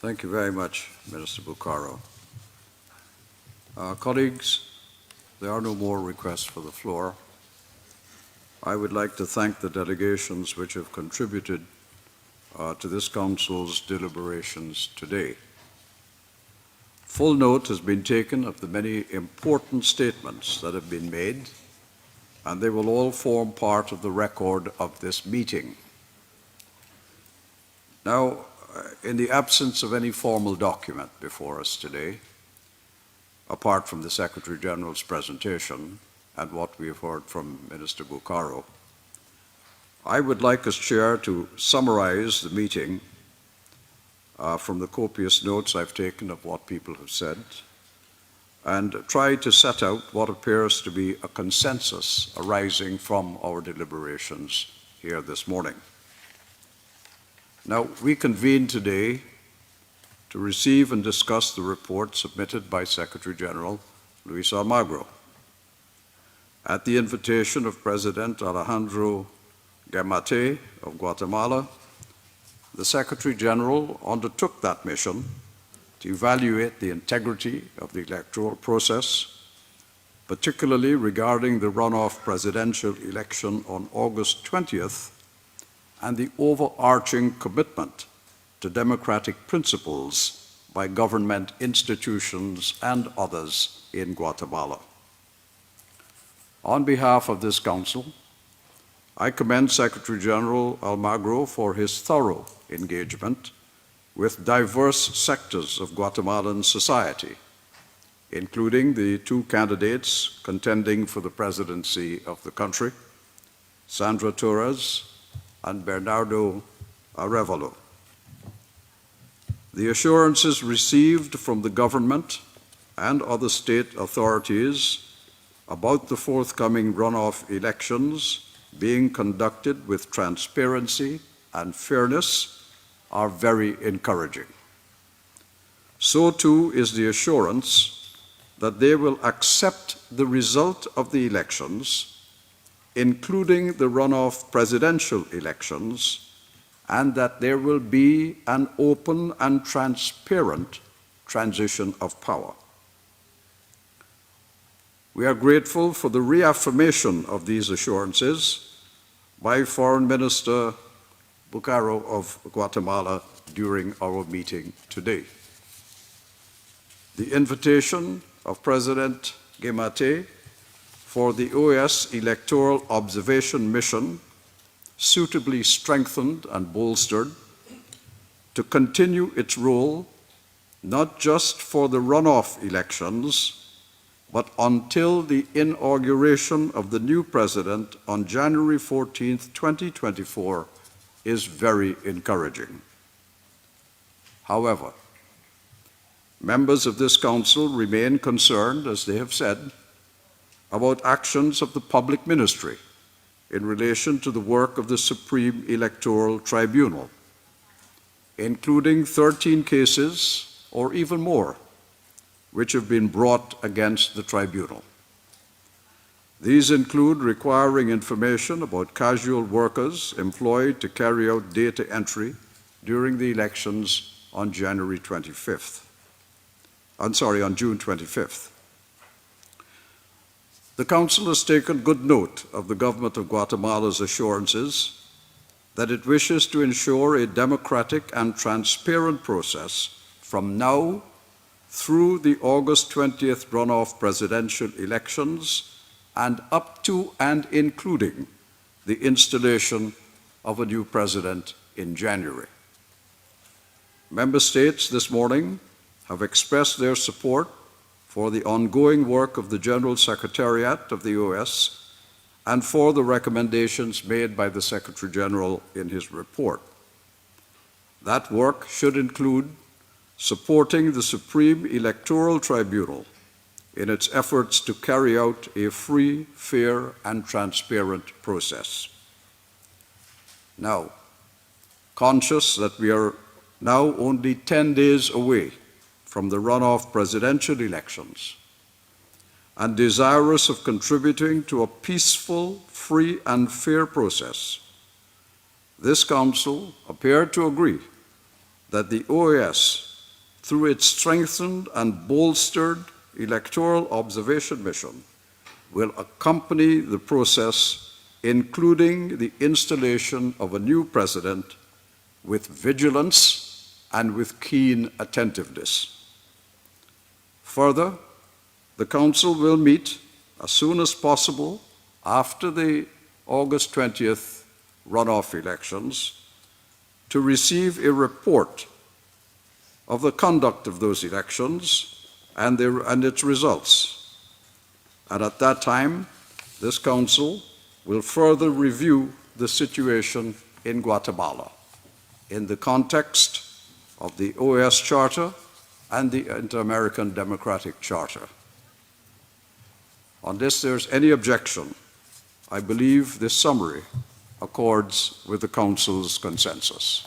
Thank you very much, Minister Bucaro. Colleagues, there are no more requests for the floor. I would like to thank the delegations which have contributed to this Council's deliberations today. Full note has been taken of the many important statements that have been made, and they will all form part of the record of this meeting. Now, in the absence of any formal document before us today, apart from the Secretary General's presentation and what we have heard from Minister Bucaro, I would like as Chair to summarize the meeting from the copious notes I've taken of what people have said and try to set out what appears to be a consensus arising from our deliberations here this morning. Now, we convene today to receive and discuss the report submitted by Secretary General Luis Almagro. At the invitation of President Alejandro Giammattei of Guatemala, the Secretary General undertook that mission to evaluate the integrity of the electoral process, particularly regarding the runoff presidential election on August 20th and the overarching commitment to democratic principles by government institutions and others in Guatemala. On behalf of this Council, I commend Secretary General Almagro for his thorough engagement with diverse sectors of Guatemalan society, including the two candidates contending for the presidency of the country, Sandra Torres and Bernardo Arevalo. The assurances received from the government and other state authorities about the forthcoming runoff elections being conducted with transparency and fairness are very encouraging. So too is the assurance that they will accept the result of the elections, including the runoff presidential elections, and that there will be an open and transparent transition of power. We are grateful for the reaffirmation of these assurances by Foreign Minister Bucaro of Guatemala during our meeting today. The invitation of President Giammattei for the OAS Electoral Observation Mission, suitably strengthened and bolstered, to continue its role not just for the runoff elections, but until the inauguration of the new president on January 14th, 2024, is very encouraging. However, members of this Council remain concerned, as they have said, about actions of the public ministry in relation to the work of the Supreme Electoral Tribunal, including 13 cases or even more which have been brought against the tribunal. These include requiring information about casual workers employed to carry out data entry during the elections on June 25th. The Council has taken good note of the Government of Guatemala's assurances that it wishes to ensure a democratic and transparent process from now through the August 20th runoff presidential elections and up to and including the installation of a new president in January. Member states this morning have expressed their support for the ongoing work of the General Secretariat of the OAS and for the recommendations made by the Secretary General in his report. That work should include supporting the Supreme Electoral Tribunal in its efforts to carry out a free, fair, and transparent process. Now, conscious that we are now only 10 days away from the runoff presidential elections, and desirous of contributing to a peaceful, free, and fair process, this Council appeared to agree that the OAS through its strengthened and bolstered electoral observation mission, will accompany the process, including the installation of a new president, with vigilance and with keen attentiveness. Further, the Council will meet as soon as possible after the August 20th runoff elections to receive a report of the conduct of those elections and its results. And at that time, this Council will further review the situation in Guatemala in the context of the OAS Charter and the Inter-American Democratic Charter. Unless there's any objection, I believe this summary accords with the Council's consensus.